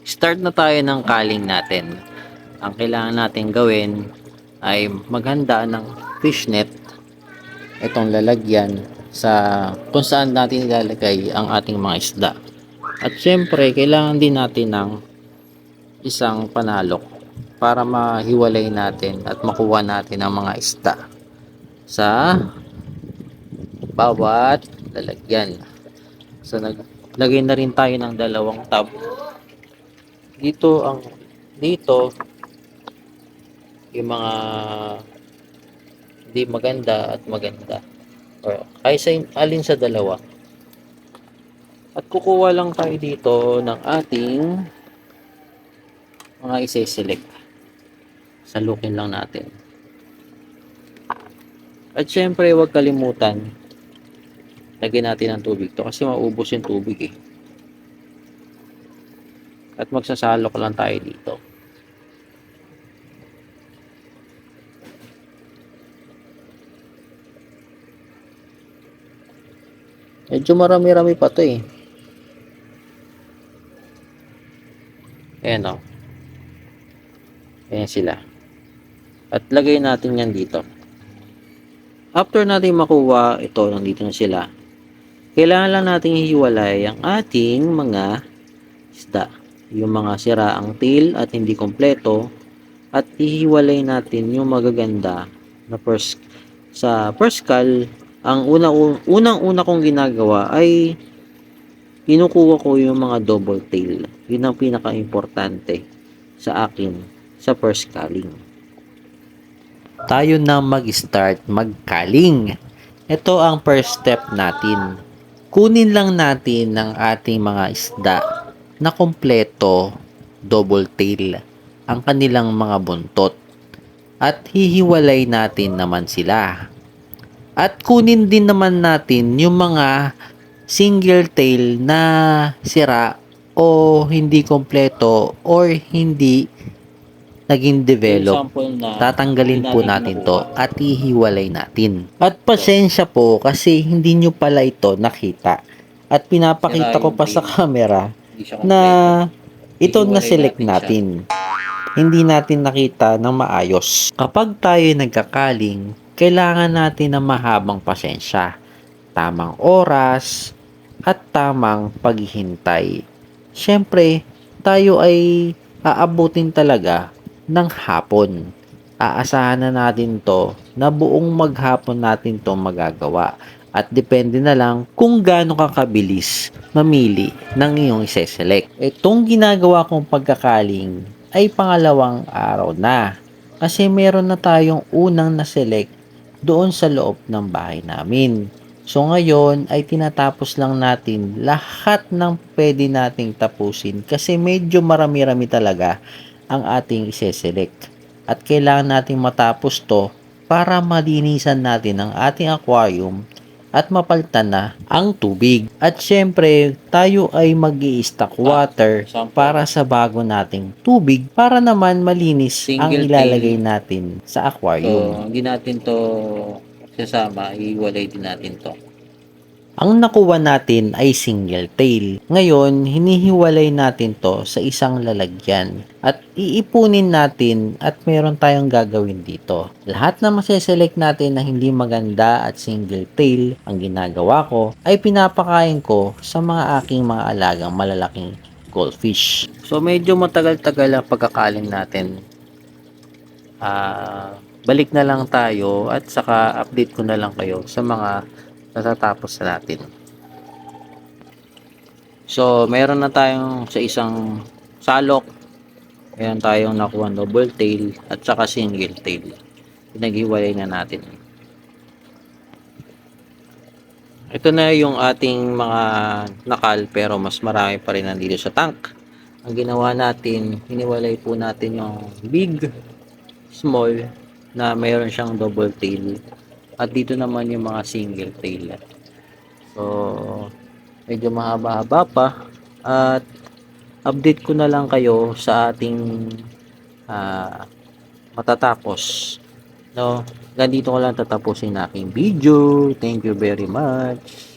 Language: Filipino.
Start na tayo ng calling natin. Ang kailangan natin gawin ay maghanda ng fishnet, itong lalagyan sa kung saan natin ilalagay ang ating mga isda. At syempre, kailangan din natin ng isang panalok para mahiwalay natin at makuha natin ang mga isda sa bawat lalagyan. So naglagay na rin tayo ng dalawang tab. Dito yung mga hindi maganda at maganda. Or ay sa alin sa dalawa. At kukuha lang tayo dito ng ating mga ise-select. Salukin lang natin. At syempre, huwag kalimutan, lagyan natin ng tubig to kasi maubos yung tubig eh. At magsasalok lang tayo dito. Medyo marami-rami pa to eh. Ayan o. Ayan sila. At lagay natin yan dito. After natin makuha ito, nandito na sila. Kailangan lang natin hiwalay ang ating mga isda. Yung mga siraang tail at hindi kompleto. At hihiwalay natin yung magaganda na sa first call. Ang unang-una kong ginagawa ay kinukuha ko yung mga double tail. Yun ang pinaka-importante sa akin sa first calling. Tayo na mag-start mag-calling. Ito ang first step natin. Kunin lang natin ang ating mga isda na kompleto double tail ang kanilang mga buntot at hihiwalay natin naman sila. At kunin din naman natin yung mga single tail na sira o hindi kompleto or hindi naging develop. Tatanggalin po natin to at ihiwalay natin. At pasensya po kasi hindi nyo pala ito nakita. At pinapakita ko pa sa camera na ito na select natin. Hindi natin nakita ng maayos. Kapag tayo nagkakaling, kailangan natin ng mahabang pasensya, tamang oras, at tamang paghihintay. Siyempre, tayo ay aabutin talaga ng hapon. Aasahan na natin to na buong maghapon natin to magagawa. At depende na lang kung gaano kakabilis mamili ng iyong ise-select. Itong ginagawa kong pagkakaling ay pangalawang araw na. Kasi meron na tayong unang na-select doon sa loob ng bahay namin. So ngayon ay tinatapos lang natin lahat ng pwede nating tapusin kasi medyo marami-rami talaga ang ating ise-select. At kailangan nating matapos to para malinisan natin ang ating aquarium at mapalitan na ang tubig. At syempre, tayo ay mag-i-stock water para sa bago nating tubig para naman malinis ang ilalagay natin sa aquarium. So, hindi natin to sasama, iiwalay din natin to. Ang nakuha natin ay single tail. Ngayon, hinihiwalay natin to sa isang lalagyan at iipunin natin at meron tayong gagawin dito. Lahat na maseselect natin na hindi maganda at single tail, ang ginagawa ko ay pinapakain ko sa mga aking mga alagang malalaking goldfish. So medyo matagal-tagal ang pagkakaling natin. Balik na lang tayo at saka update ko na lang kayo sa mga natatapos na natin. So, meron na tayong sa isang salok, meron tayong nakuha double tail at saka single tail. Pinaghiwalay na natin. Ito na yung ating mga nakal pero mas marami pa rin nandito sa tank. Ang ginawa natin, hiniwalay po natin yung big, small na mayroon siyang double tail. At dito naman yung mga single tail. So, medyo mahaba-haba pa. At update ko na lang kayo sa ating matatapos. No? Ganito ko lang tatapusin na aking video. Thank you very much.